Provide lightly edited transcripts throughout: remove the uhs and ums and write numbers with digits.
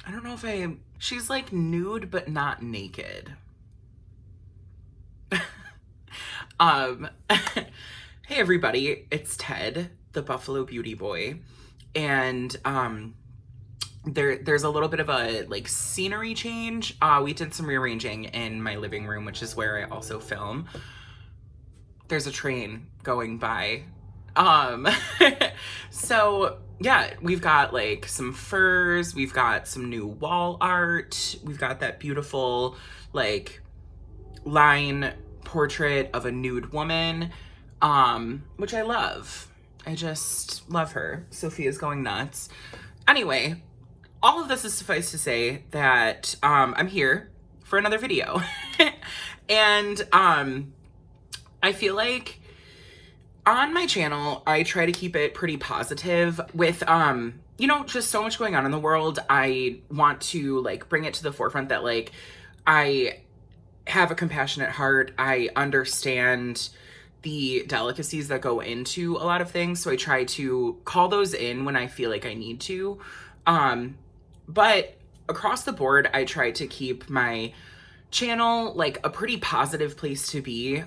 I don't know if she's like nude but not naked. Hey everybody, it's Ted, the Buffalo Beauty Boy, and there's a little bit of a like scenery change. We did some rearranging in my living room, which is where I also film. There's a train going by. So yeah, we've got like some furs, we've got some new wall art, we've got that beautiful like line portrait of a nude woman, which I love. I just love her. Sophia's going nuts. Anyway, all of this is suffice to say that I'm here for another video. And I feel like on my channel, I try to keep it pretty positive with, you know, just so much going on in the world. I want to like bring it to the forefront that like, I have a compassionate heart. I understand the delicacies that go into a lot of things. So I try to call those in when I feel like I need to. But across the board, I try to keep my channel like a pretty positive place to be.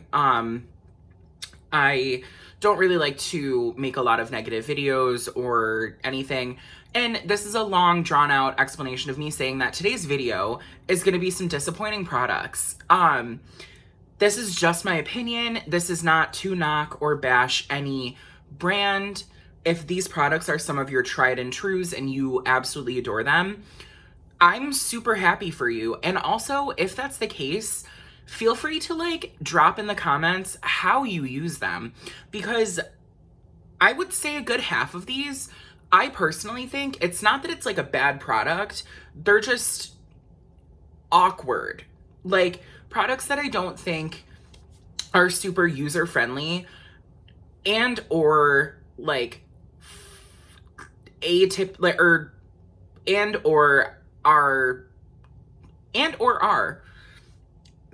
I don't really like to make a lot of negative videos or anything. And this is a long drawn out explanation of me saying that today's video is going to be some disappointing products. This is just my opinion. This is not to knock or bash any brand. If these products are some of your tried and trues and you absolutely adore them, I'm super happy for you. And also, if that's the case, feel free to like drop in the comments how you use them, because I would say a good half of these, I personally think it's not that it's like a bad product. They're just awkward. Like products that I don't think are super user friendly and or like are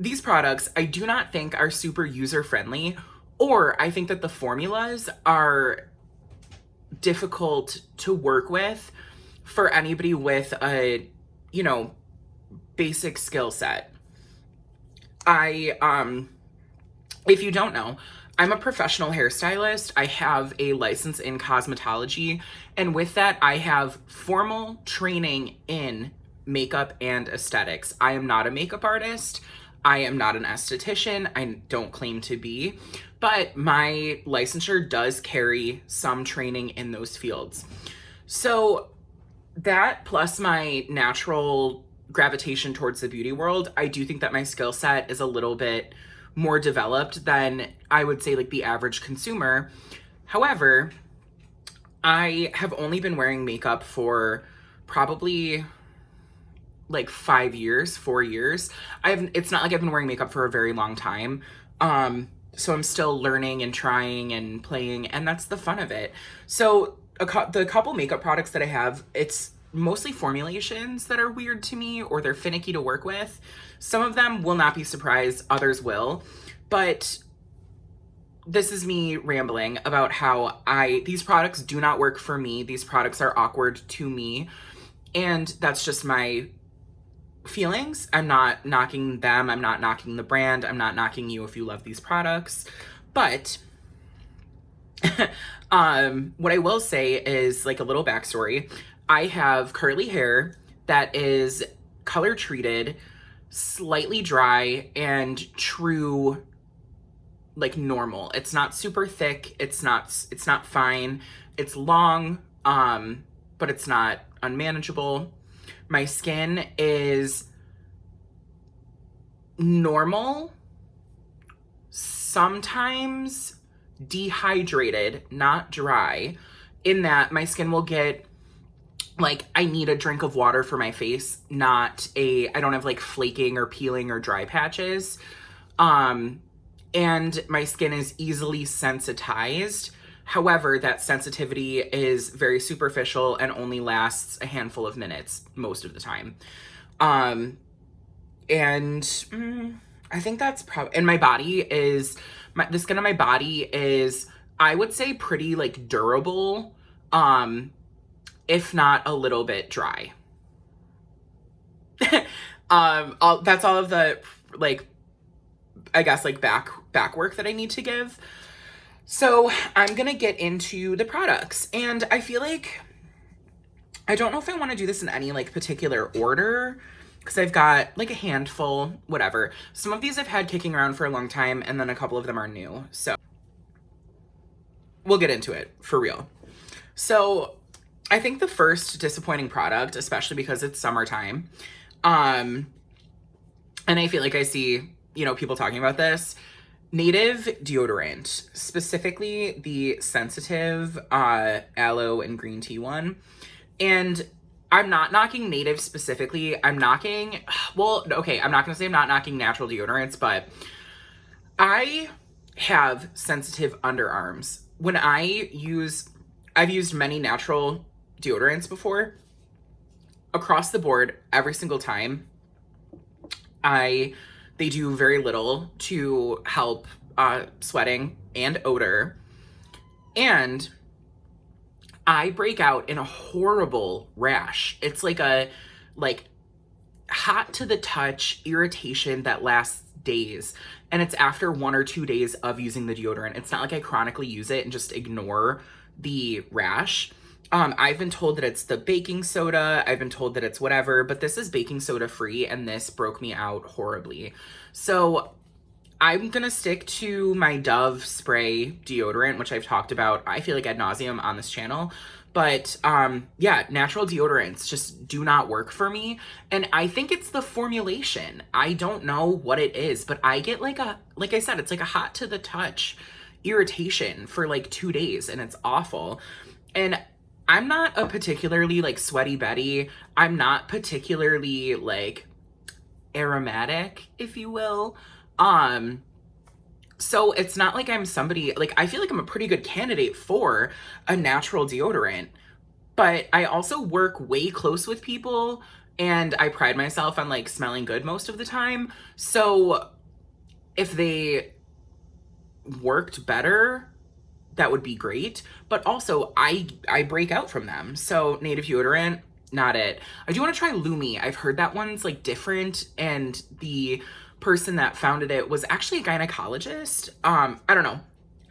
these products I do not think are super user friendly, or I think that the formulas are difficult to work with for anybody with a, you know, basic skill set. If you don't know, I'm a professional hairstylist. I have a license in cosmetology, and with that, I have formal training in makeup and aesthetics. I am not a makeup artist. I am not an esthetician. I don't claim to be, but my licensure does carry some training in those fields. So that plus my natural gravitation towards the beauty world, I do think that my skill set is a little bit more developed than I would say like the average consumer. However, I have only been wearing makeup for probably like 5 years, 4 years. It's not like I've been wearing makeup for a very long time. So I'm still learning and trying and playing, and that's the fun of it. So the couple makeup products that I have, it's mostly formulations that are weird to me or they're finicky to work with. Some of them will not be surprised, others will. But this is me rambling about how these products do not work for me. These products are awkward to me. And that's just my feelings. I'm not knocking them. I'm not knocking the brand. I'm not knocking you if you love these products. But what I will say is like a little backstory. I have curly hair that is color treated, slightly dry, and true like normal. It's not super thick. It's not fine. It's long, but it's not unmanageable. My skin is normal, sometimes dehydrated, not dry, in that my skin will get like, I need a drink of water for my face, I don't have like flaking or peeling or dry patches. And my skin is easily sensitized. However, that sensitivity is very superficial and only lasts a handful of minutes most of the time. I think that's probably, and the skin on my body is, I would say, pretty like durable, if not a little bit dry. That's all of the, like, I guess, like, back work that I need to give. So I'm gonna get into the products, and I feel like I don't know if I want to do this in any, like, particular order, because I've got, like, a handful, whatever. Some of these I've had kicking around for a long time, and then a couple of them are new. So we'll get into it for real. So I think the first disappointing product, especially because it's summertime, and I feel like I see, you know, people talking about this, Native deodorant, specifically the sensitive aloe and green tea one. And I'm not knocking Native specifically. I'm knocking, well, okay, I'm not going to say I'm not knocking natural deodorants, but I have sensitive underarms. I've used many natural deodorants before. Across the board, every single time, they do very little to help sweating and odor. And I break out in a horrible rash. It's like a hot to the touch irritation that lasts days. And it's after 1 or 2 days of using the deodorant. It's not like I chronically use it and just ignore the rash. I've been told that it's the baking soda. I've been told that it's whatever, but this is baking soda free, and this broke me out horribly. So I'm gonna stick to my Dove spray deodorant, which I've talked about, I feel like, ad nauseum on this channel. But yeah, natural deodorants just do not work for me. And I think it's the formulation. I don't know what it is, but I get like I said, it's like a hot to the touch irritation for like 2 days, and it's awful. And I'm not a particularly like sweaty Betty. I'm not particularly like aromatic, if you will. So it's not like I'm somebody, like, I feel like I'm a pretty good candidate for a natural deodorant, but I also work way close with people, and I pride myself on like smelling good most of the time. So if they worked better, that would be great. But also I break out from them. So Native deodorant, not it. I do want to try Lumi. I've heard that one's like different, and the person that founded it was actually a gynecologist. I don't know.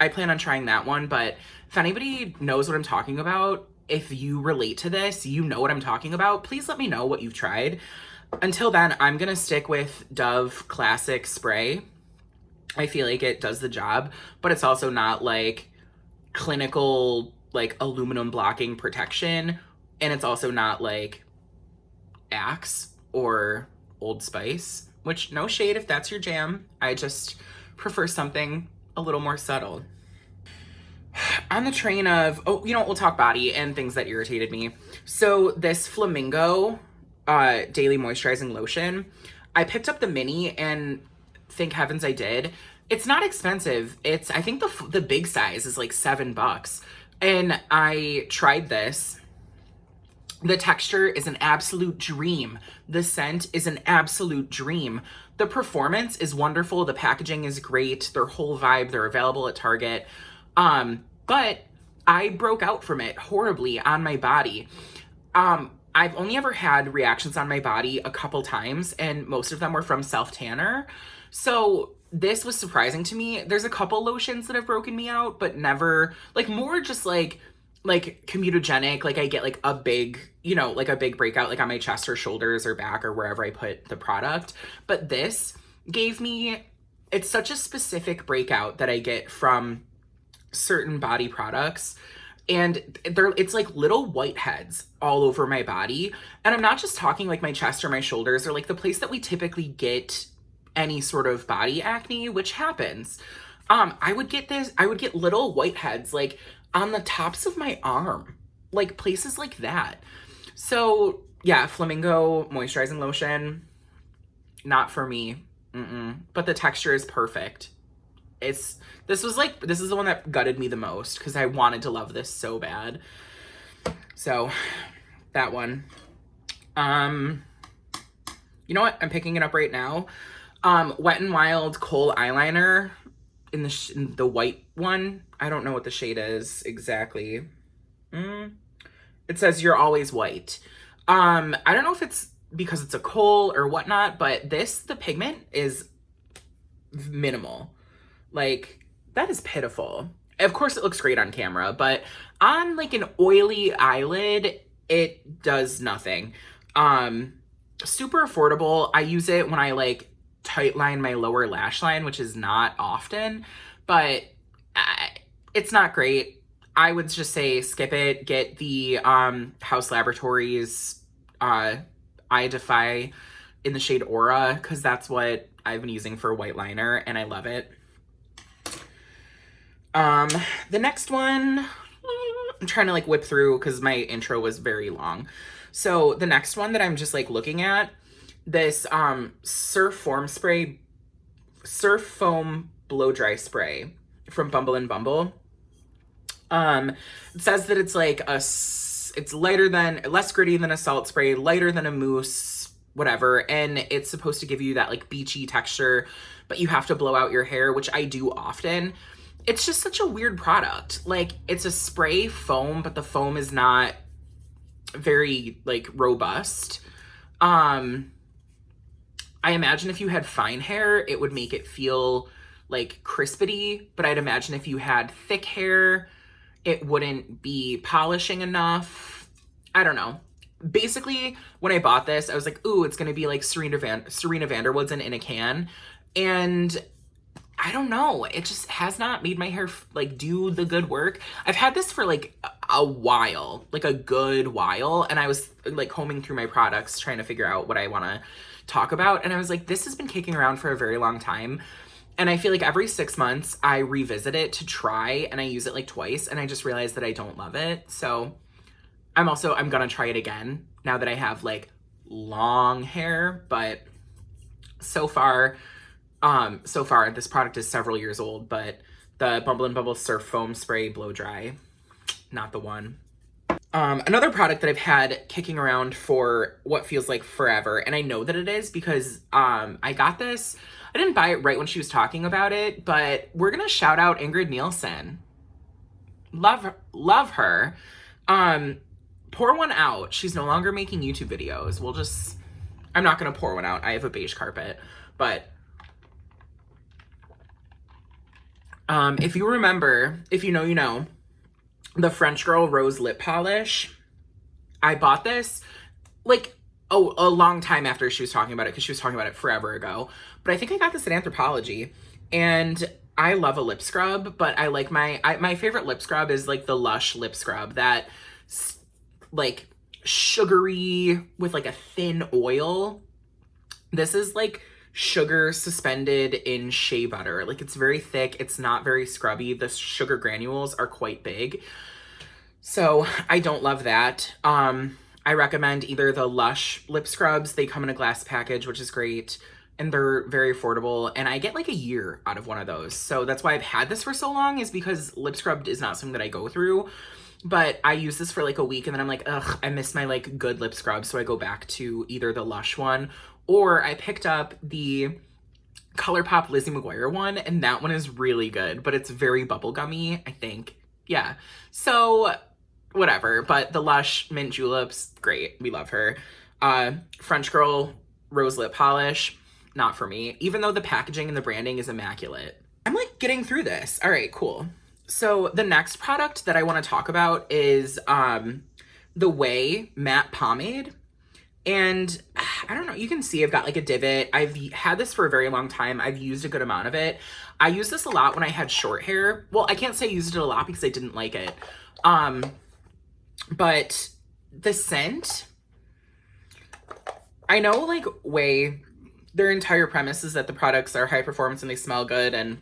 I plan on trying that one, but if anybody knows what I'm talking about, if you relate to this, you know what I'm talking about, please let me know what you've tried. Until then, I'm gonna stick with Dove Classic Spray. I feel like it does the job, but it's also not like clinical, like, aluminum blocking protection, and it's also not like Axe or Old Spice. Which, no shade if that's your jam. I just prefer something a little more subtle. On the train of, oh, you know what, we'll talk body and things that irritated me. So this Flamingo Daily Moisturizing Lotion, I picked up the mini, and thank heavens I did. It's not expensive. It's, I think the big size is like $7. And I tried this. The texture is an absolute dream. The scent is an absolute dream. The performance is wonderful. The packaging is great. Their whole vibe, they're available at Target. But I broke out from it horribly on my body. I've only ever had reactions on my body a couple times, and most of them were from self-tanner. So this was surprising to me. There's a couple lotions that have broken me out, but never, like, more just like comedogenic, like I get like a big, you know, like a big breakout like on my chest or shoulders or back or wherever I put the product. But this gave me, it's such a specific breakout that I get from certain body products, and it's like little whiteheads all over my body. And I'm not just talking like my chest or my shoulders, or like the place that we typically get any sort of body acne, which happens. I would get little whiteheads like on the tops of my arm, like places like that. So yeah, Flamingo moisturizing lotion, not for me. But the texture is perfect. This is the one that gutted me the most, because I wanted to love this so bad. So that one. You know what? I'm picking it up right now. Wet n Wild Kohl eyeliner in the white one. I don't know what the shade is exactly. It says You're Always White. I don't know if it's because it's a kohl or whatnot, but the pigment is minimal. Like, that is pitiful. Of course it looks great on camera, but on like an oily eyelid, it does nothing. Super affordable. I use it when I like tightline my lower lash line, which is not often, but it's not great. I would just say skip it. Get the House Laboratories Eye Defy in the shade Aura, because that's what I've been using for a white liner, and I love it. The next one, I'm trying to like whip through because my intro was very long. So the next one that I'm just like looking at, this Surf Foam Blow Dry Spray from Bumble and Bumble. It says that it's like it's less gritty than a salt spray, lighter than a mousse, whatever, and it's supposed to give you that like beachy texture, but you have to blow out your hair, which I do often. It's just such a weird product. Like, it's a spray foam, but the foam is not very like robust. I imagine if you had fine hair, it would make it feel like crispity, but I'd imagine if you had thick hair, it wouldn't be polishing enough. I don't know. Basically, when I bought this, I was like, ooh, it's gonna be like Serena van der Woodsen in a can. And I don't know. It just has not made my hair like do the good work. I've had this for like a while, like a good while. And I was like combing through my products, trying to figure out what I want to talk about. And I was like, this has been kicking around for a very long time. And I feel like every 6 months I revisit it to try, and I use it like twice, and I just realized that I don't love it. So I'm gonna try it again now that I have like long hair, but so far, this product is several years old, but the Bumble and Bumble Surf Foam Spray Blow Dry, not the one. Another product that I've had kicking around for what feels like forever, and I know that it is because I got this. I didn't buy it right when she was talking about it, but we're gonna shout out Ingrid Nielsen. Love her. Pour one out. She's no longer making YouTube videos. I'm not gonna pour one out. I have a beige carpet, but if you remember, if you know, you know, the French Girl Rose Lip Polish, I bought this like a long time after she was talking about it, because she was talking about it forever ago. But I think I got this at Anthropologie, and I love a lip scrub, but I like my favorite lip scrub is like the Lush lip scrub, that like sugary with like a thin oil. This is like sugar suspended in shea butter. Like, it's very thick. It's not very scrubby. The sugar granules are quite big. So I don't love that. I recommend either the Lush lip scrubs. They come in a glass package, which is great, and they're very affordable. And I get like a year out of one of those. So that's why I've had this for so long, is because lip scrub is not something that I go through. But I use this for like a week, and then I'm like, ugh, I miss my like good lip scrub. So I go back to either the Lush one, or I picked up the ColourPop Lizzie McGuire one, and that one is really good, but it's very bubblegummy, I think. Yeah. So whatever, but the Lush Mint Juleps, great. We love her. French Girl Rose Lip Polish, not for me, even though the packaging and the branding is immaculate. I'm like getting through this. All right, cool. So the next product that I want to talk about is the Way Matte Pomade. And I don't know, you can see I've got like a divot. I've had this for a very long time. I've used a good amount of it. I used this a lot when I had short hair. Well, I can't say I used it a lot because I didn't like it. But the scent, I know like Way, their entire premise is that the products are high performance and they smell good. And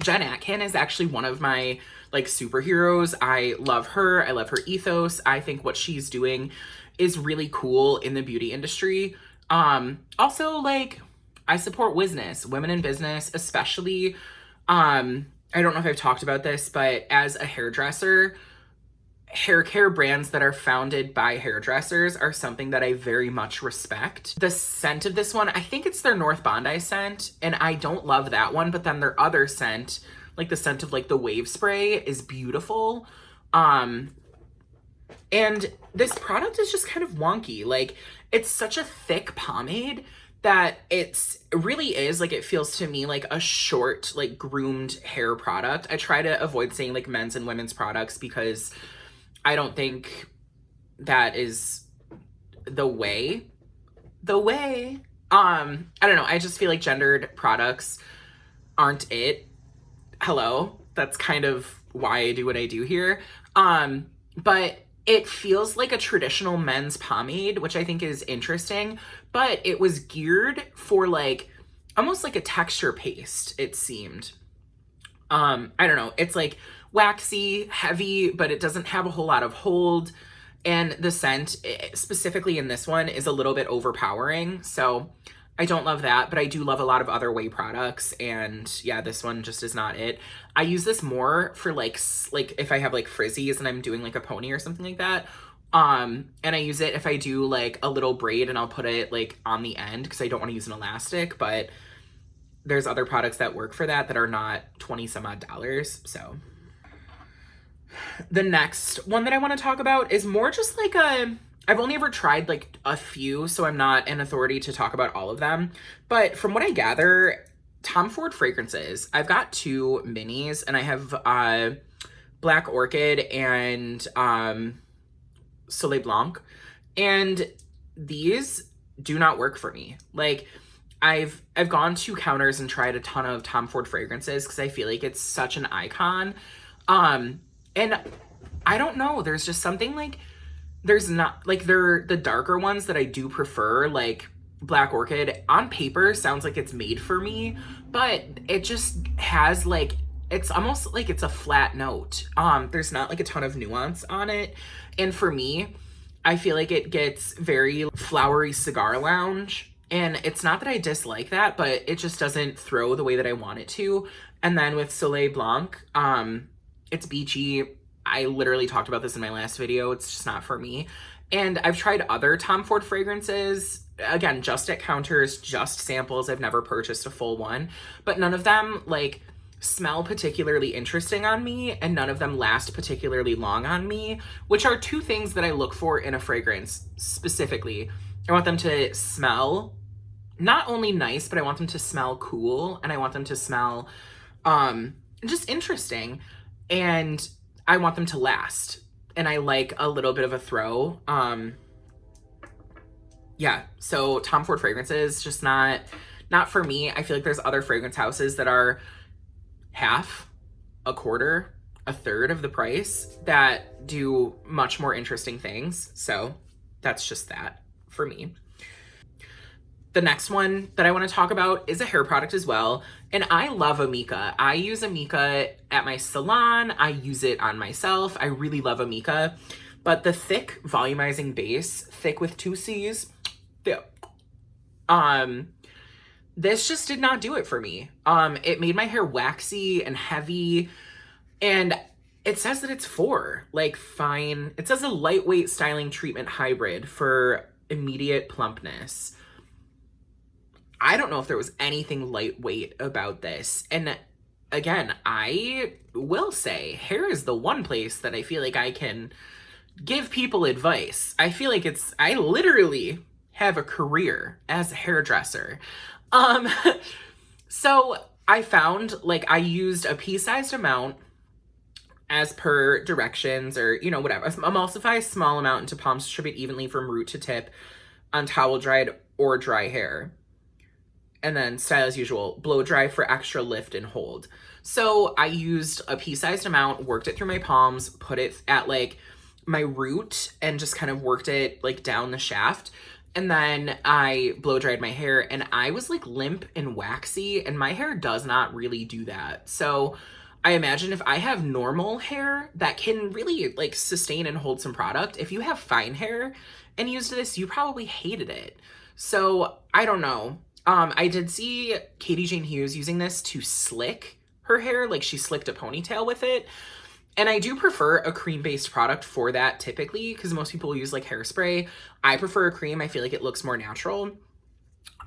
Jen Atkin is actually one of my like superheroes. I love her. I love her ethos. I think what she's doing is really cool in the beauty industry. Also, like, I support WISNess, women in business, especially, I don't know if I've talked about this, but as a hairdresser, hair care brands that are founded by hairdressers are something that I very much respect. The scent of this one, I think it's their North Bondi scent, and I don't love that one, but then their other scent, like the scent of like the Wave Spray, is beautiful. And this product is just kind of wonky. Like, it's such a thick pomade that it really is, like, it feels to me like a short, like, groomed hair product. I try to avoid saying, like, men's and women's products because I don't think that is the way. I don't know. I just feel like gendered products aren't it. Hello. That's kind of why I do what I do here. But it feels like a traditional men's pomade, which I think is interesting, but it was geared for like almost like a texture paste, it seemed. I don't know. It's like waxy, heavy, but it doesn't have a whole lot of hold. And the scent, specifically in this one, is a little bit overpowering. So I don't love that, but I do love a lot of other Way products. And yeah, this one just is not it. I use this more for like if I have like frizzies and I'm doing like a pony or something like that. And I use it if I do like a little braid and I'll put it like on the end because I don't want to use an elastic, but there's other products that work for that are not 20 some odd dollars. So the next one that I want to talk about is more just like I've only ever tried like a few, so I'm not an authority to talk about all of them. But from what I gather, Tom Ford fragrances, I've got 2 minis and I have Black Orchid and Soleil Blanc. And these do not work for me. Like, I've gone to counters and tried a ton of Tom Ford fragrances because I feel like it's such an icon. And I don't know, there's just something like, there's not, like, they're the darker ones that I do prefer, like Black Orchid on paper sounds like it's made for me, but it just has like, it's almost like it's a flat note. There's not like a ton of nuance on it. And for me, I feel like it gets very flowery cigar lounge. And it's not that I dislike that, but it just doesn't throw the way that I want it to. And then with Soleil Blanc, it's beachy. I literally talked about this in my last video. It's just not for me. And I've tried other Tom Ford fragrances, again, just at counters, just samples. I've never purchased a full one, but none of them like smell particularly interesting on me, and none of them last particularly long on me, which are 2 things that I look for in a fragrance specifically. I want them to smell not only nice, but I want them to smell cool, and I want them to smell just interesting, and I want them to last. And I like a little bit of a throw. Yeah, so Tom Ford fragrances, just not for me. I feel like there's other fragrance houses that are half, a quarter, a third of the price that do much more interesting things. So that's just that for me. The next one that I want to talk about is a hair product as well. And I love Amika. I use Amika at my salon. I use it on myself. I really love Amika. But the thick volumizing base, thick with 2 C's, this just did not do it for me. It made my hair waxy and heavy. And it says that it's fine. It says a lightweight styling treatment hybrid for immediate plumpness. I don't know if there was anything lightweight about this. And again, I will say hair is the one place that I feel like I can give people advice. I feel like I literally have a career as a hairdresser. So I found, like, I used a pea-sized amount as per directions, or, whatever. Emulsify a small amount into palms, distribute evenly from root to tip on towel dried or dry hair. And then style as usual, blow dry for extra lift and hold. So I used a pea-sized amount, worked it through my palms, put it at like my root, and just kind of worked it like down the shaft. And then I blow dried my hair, and I was like limp and waxy, and my hair does not really do that. So I imagine if I have normal hair that can really like sustain and hold some product, if you have fine hair and used this, you probably hated it. So I don't know. I did see Katie Jane Hughes using this to slick her hair, like she slicked a ponytail with it. And I do prefer a cream-based product for that typically, because most people use like hairspray. I prefer a cream. I feel like it looks more natural.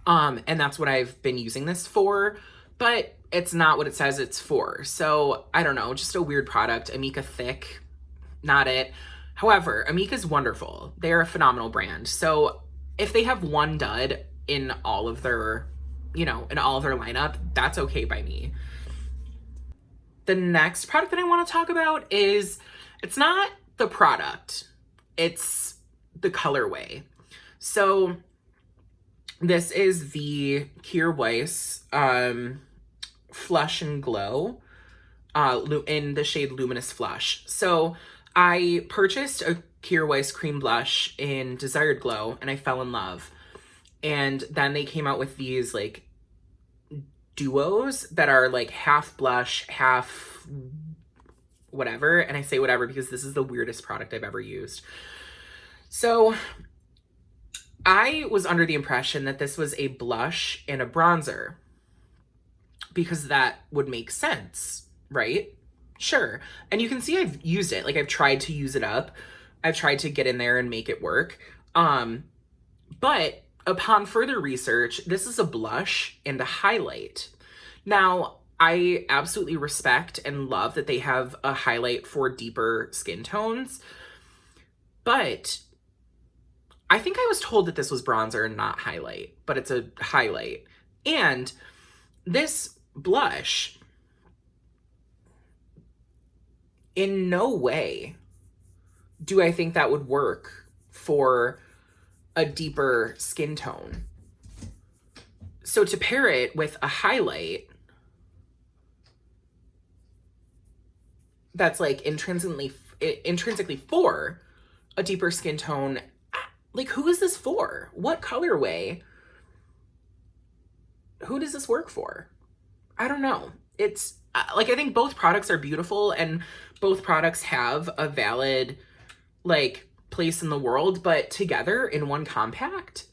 And that's what I've been using this for, but it's not what it says it's for. So I don't know, just a weird product. Amika Thick, not it. However, Amika's wonderful. They're a phenomenal brand. So if they have one dud in all of their, in all of their lineup, that's okay by me. The next product that I want to talk about is, it's not the product, it's the colorway. So this is the Kier Weiss Flush and Glow in the shade Luminous Flush. So I purchased a Kier Weiss cream blush in Desired Glow and I fell in love. And then they came out with these like duos that are like half blush, half whatever. And I say whatever because this is the weirdest product I've ever used. So I was under the impression that this was a blush and a bronzer because that would make sense, right? Sure. And you can see I've used it. Like I've tried to use it up. I've tried to get in there and make it work. But upon further research, this is a blush and a highlight. Now, I absolutely respect and love that they have a highlight for deeper skin tones, but I think I was told that this was bronzer and not highlight, but it's a highlight. And this blush, in no way do I think that would work for a deeper skin tone. So to pair it with a highlight that's like intrinsically for a deeper skin tone, like who is this for? What colorway? Who does this work for? I don't know. It's like, I think both products are beautiful and both products have a valid like place in the world, but together in one compact,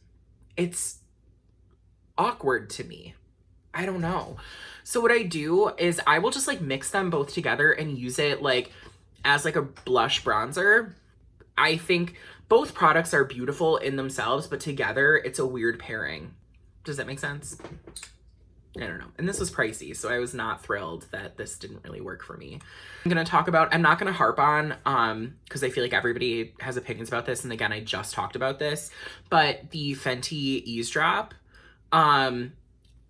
it's awkward to me. I don't know. So what I do is I will just like mix them both together and use it like as like a blush bronzer. I think both products are beautiful in themselves, but together it's a weird pairing. Does that make sense? I don't know. And this was pricey, so I was not thrilled that this didn't really work for me. I'm going to talk about, I'm not going to harp on, because I feel like everybody has opinions about this. And again, I just talked about this, but the Fenty Eavesdrop, I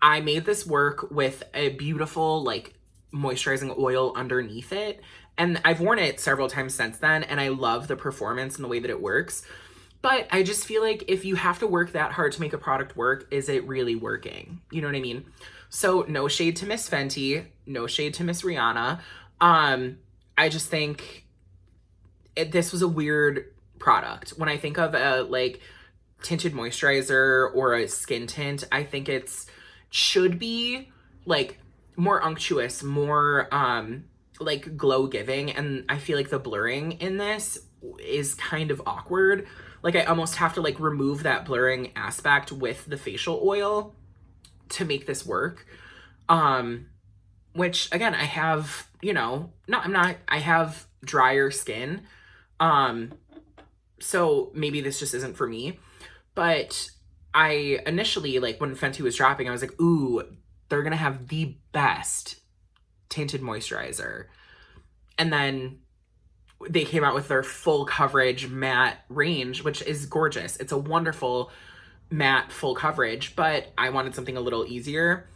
made this work with a beautiful, like, moisturizing oil underneath it. And I've worn it several times since then, and I love the performance and the way that it works. But I just feel like if you have to work that hard to make a product work, is it really working? You know what I mean? So no shade to Miss Fenty, no shade to Miss Rihanna. I just think this was a weird product. When I think of a like tinted moisturizer or a skin tint, I think should be like more unctuous, more like glow giving. And I feel like the blurring in this is kind of awkward. Like I almost have to like remove that blurring aspect with the facial oil to make this work. Which again, I have, I have drier skin. So maybe this just isn't for me. But I initially, like when Fenty was dropping, I was like, ooh, they're gonna have the best tinted moisturizer. And then they came out with their full coverage matte range, which is gorgeous. It's a wonderful matte full coverage, but I wanted something a little easier.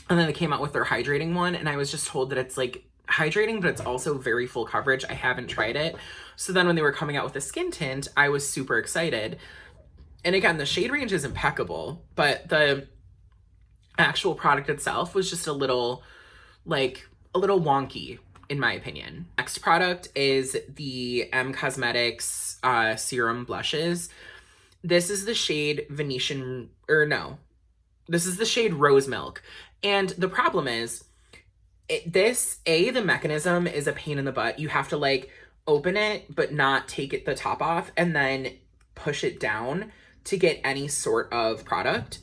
And then they came out with their hydrating one, and I was just told that it's like hydrating, but it's also very full coverage. I haven't tried it. So then when they were coming out with the skin tint, I was super excited. And again, the shade range is impeccable, but the actual product itself was just a little wonky, in my opinion. Next product is the M Cosmetics Serum Blushes. This is the shade this is the shade Rose Milk. And the problem is, the mechanism is a pain in the butt. You have to like open it, but not take the top off, and then push it down to get any sort of product.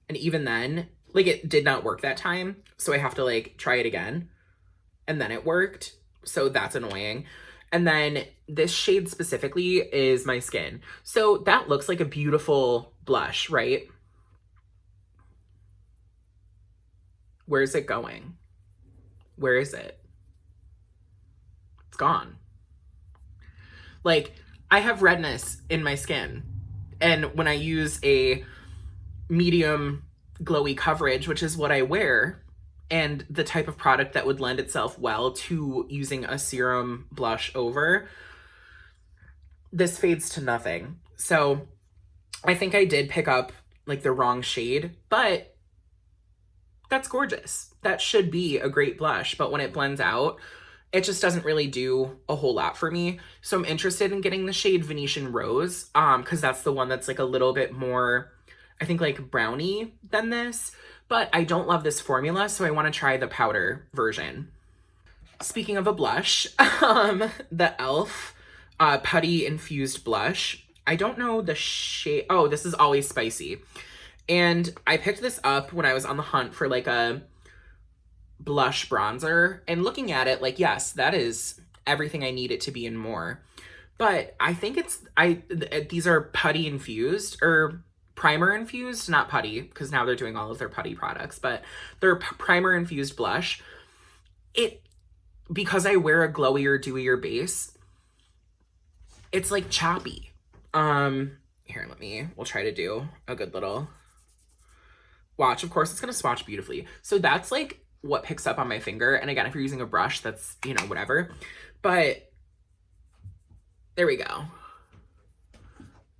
And even then, like it did not work that time. So I have to like try it again. And then it worked. So that's annoying. And then this shade specifically is my skin. So that looks like a beautiful blush, right? Where's it going? Where is it? It's gone. Like, I have redness in my skin. And when I use a medium glowy coverage, which is what I wear, and the type of product that would lend itself well to using a serum blush over, this fades to nothing. So I think I did pick up like the wrong shade, but that's gorgeous. That should be a great blush, but when it blends out, it just doesn't really do a whole lot for me. So I'm interested in getting the shade Venetian Rose, because that's the one that's like a little bit more, I think, like brownie than this. But I don't love this formula, so I want to try the powder version. Speaking of a blush, the e.l.f. Putty Infused Blush. I don't know the shade. Oh, this is Always Spicy. And I picked this up when I was on the hunt for like a blush bronzer. And looking at it, like, yes, that is everything I need it to be and more. But I think these are putty infused, or primer infused, not putty, because now they're doing all of their putty products, but they're primer infused blush. Because I wear a glowier, dewier base, it's like choppy. Here, we'll try to do a good little watch. Of course, it's gonna swatch beautifully. So that's like what picks up on my finger. And again, if you're using a brush, that's, you know, whatever. But there we go.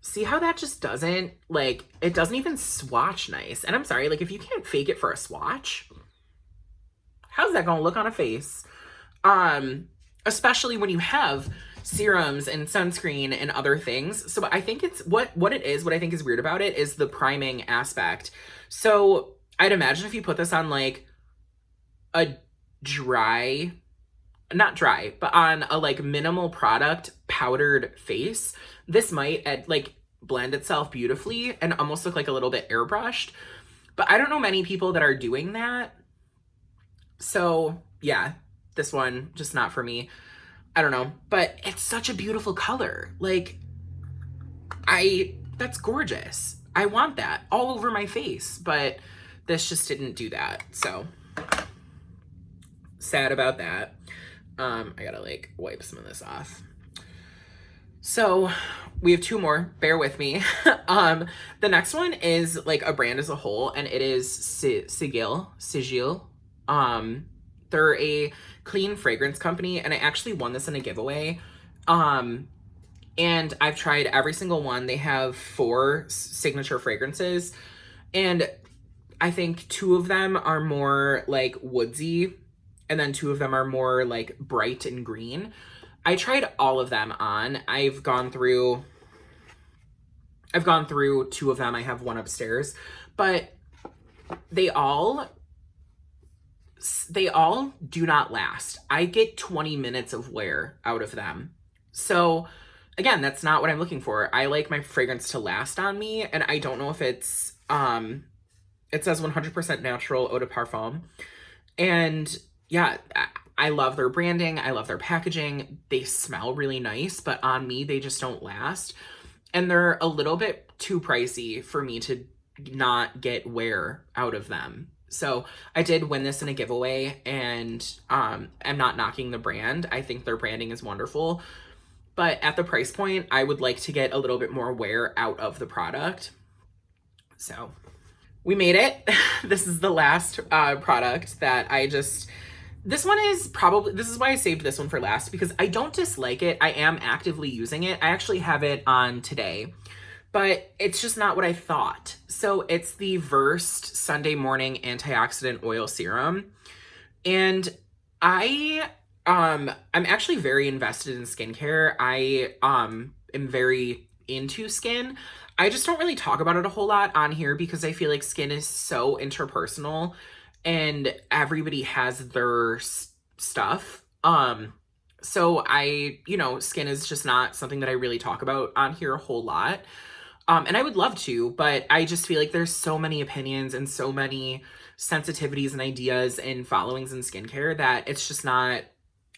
See how that just doesn't, like, it doesn't even swatch nice. And I'm sorry, like, if you can't fake it for a swatch, how's that gonna look on a face? Especially when you have serums and sunscreen and other things. So I think it's what I think is weird about it is the priming aspect. So I'd imagine if you put this on like a not dry, but on a like minimal product powdered face, this might like blend itself beautifully and almost look like a little bit airbrushed. But I don't know many people that are doing that. So yeah, this one, just not for me. I don't know, but it's such a beautiful color. Like, that's gorgeous. I want that all over my face, but this just didn't do that. So sad about that. I gotta like wipe some of this off. So we have two more, bear with me. The next one is like a brand as a whole, and it is Sigil. They're a clean fragrance company, and I actually won this in a giveaway. And I've tried every single one. They have 4 signature fragrances, and I think 2 of them are more like woodsy, and then 2 of them are more like bright and green. I tried all of them on. I've gone through 2 of them. I have one upstairs, but they all do not last. I get 20 minutes of wear out of them. So again, that's not what I'm looking for. I like my fragrance to last on me, and I don't know if it's, it says 100% natural eau de parfum. And yeah, I love their branding. I love their packaging. They smell really nice, but on me, they just don't last. And they're a little bit too pricey for me to not get wear out of them. So I did win this in a giveaway, and I'm not knocking the brand. I think their branding is wonderful. But at the price point, I would like to get a little bit more wear out of the product. So we made it. This is the last product that this is why I saved this one for last, because I don't dislike it. I am actively using it. I actually have it on today, but it's just not what I thought. So it's the Versed Sunday Morning Antioxidant Oil Serum. And I'm actually very invested in skincare. I am very into skin. I just don't really talk about it a whole lot on here because I feel like skin is so interpersonal and everybody has their stuff. So skin is just not something that I really talk about on here a whole lot. And I would love to, but I just feel like there's so many opinions and so many sensitivities and ideas and followings in skincare that it's just not,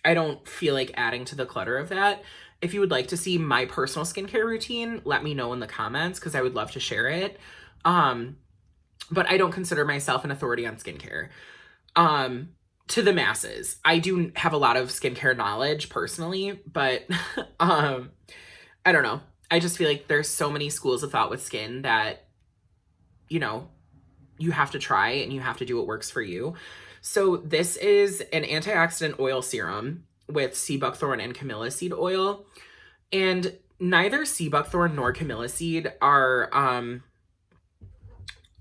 I don't feel like adding to the clutter of that. If you would like to see my personal skincare routine, let me know in the comments because I would love to share it. But I don't consider myself an authority on skincare. to the masses. I do have a lot of skincare knowledge personally, but I don't know. I just feel like there's so many schools of thought with skin that, you know, you have to try and you have to do what works for you. So this is an antioxidant oil serum with sea buckthorn and camellia seed oil. And neither sea buckthorn nor camellia seed are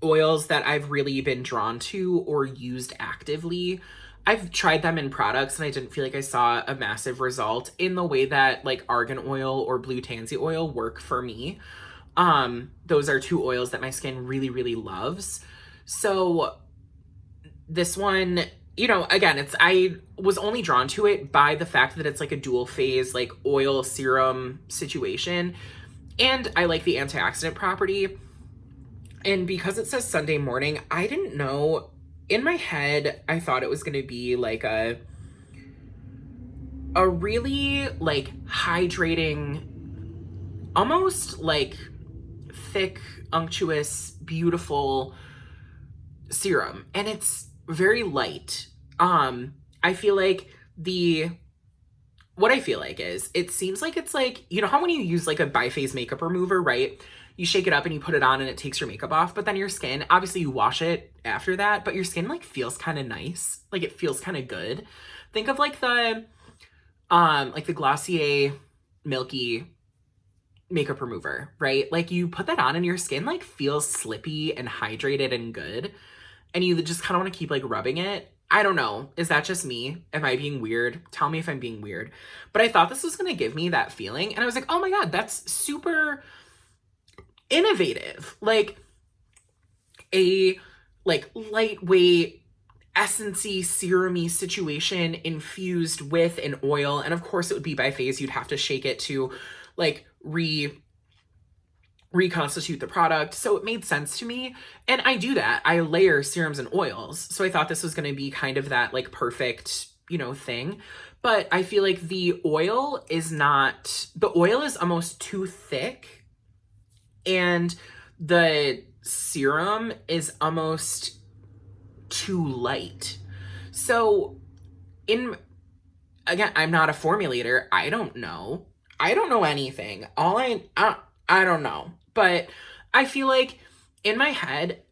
oils that I've really been drawn to or used actively. I've tried them in products and I didn't feel like I saw a massive result in the way that like argan oil or blue tansy oil work for me. Those are two oils that my skin really, really loves. So this one, you know, again, I was only drawn to it by the fact that it's like a dual phase, like oil serum situation. And I like the antioxidant property. And because it says Sunday morning, I didn't know, in my head, I thought it was going to be like a really like hydrating, almost like thick, unctuous, beautiful serum. And it's very light. I feel like what I feel like is, it seems like it's like, you know how when you use like a biphase makeup remover, right? You shake it up and you put it on and it takes your makeup off, but then your skin, obviously you wash it after that, but your skin like feels kind of nice. Like it feels kind of good. Think of like the Glossier Milky makeup remover, right? Like you put that on and your skin like feels slippy and hydrated and good. And you just kind of want to keep like rubbing it. I don't know. Is that just me? Am I being weird? Tell me if I'm being weird. But I thought this was going to give me that feeling. And I was like, oh my God, that's super innovative. Like a like lightweight essence-y, serum-y situation infused with an oil. And of course it would be by phase. You'd have to shake it to like reconstitute the product. So it made sense to me. And I do that. I layer serums and oils. So I thought this was going to be kind of that like perfect, you know, thing. But I feel like the oil is almost too thick. And the serum is almost too light. So again, I'm not a formulator. I don't know anything. I don't know. But I feel like in my head,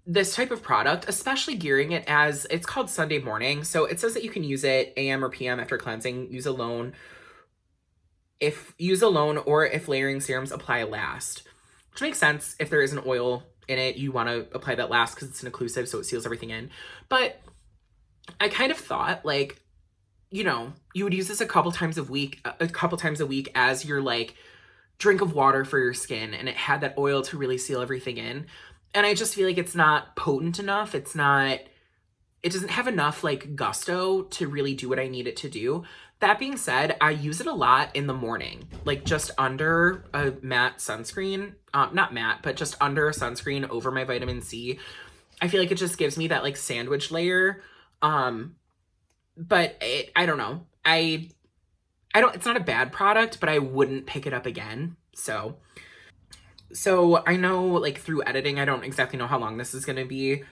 this type of product, especially gearing it as, it's called Sunday morning. So it says that you can use it AM or PM after cleansing, use alone or if layering serums, apply last. Which makes sense. If there is an oil in it, you want to apply that last because it's an occlusive, so it seals everything in. But I kind of thought like, you know, you would use this a couple times a week as your like drink of water for your skin, and it had that oil to really seal everything in. And I just feel like it's not potent enough. It doesn't have enough like gusto to really do what I need it to do. That being said, I use it a lot in the morning, like just under a matte sunscreen, not matte, but just under a sunscreen over my vitamin C. I feel like it just gives me that like sandwich layer. But I don't know. It's not a bad product, but I wouldn't pick it up again. So I know like through editing, I don't exactly know how long this is going to be.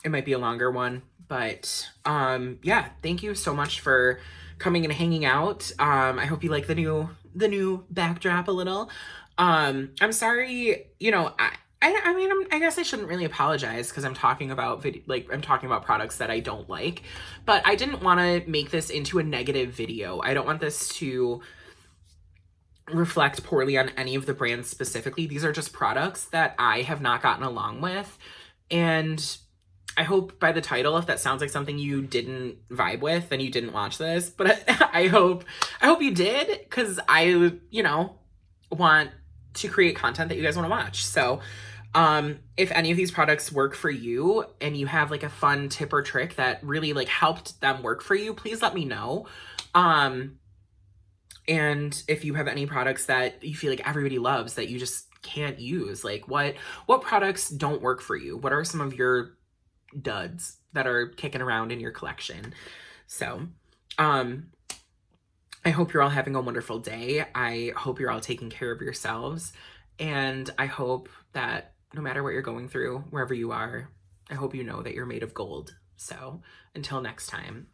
It might be a longer one, but yeah, thank you so much for coming and hanging out. I hope you like the new backdrop a little. I'm sorry, you know, I mean, I guess I shouldn't really apologize because I'm talking about products that I don't like, but I didn't want to make this into a negative video. I don't want this to reflect poorly on any of the brands specifically. These are just products that I have not gotten along with. And I hope by the title, if that sounds like something you didn't vibe with, then you didn't watch this. But I hope you did, because I, you know, want to create content that you guys want to watch. So if any of these products work for you and you have like a fun tip or trick that really like helped them work for you, please let me know. And if you have any products that you feel like everybody loves that you just can't use, like what products don't work for you? What are some of your duds that are kicking around in your collection? So, I hope you're all having a wonderful day. I hope you're all taking care of yourselves. And I hope that no matter what you're going through, wherever you are, I hope you know that you're made of gold. So until next time.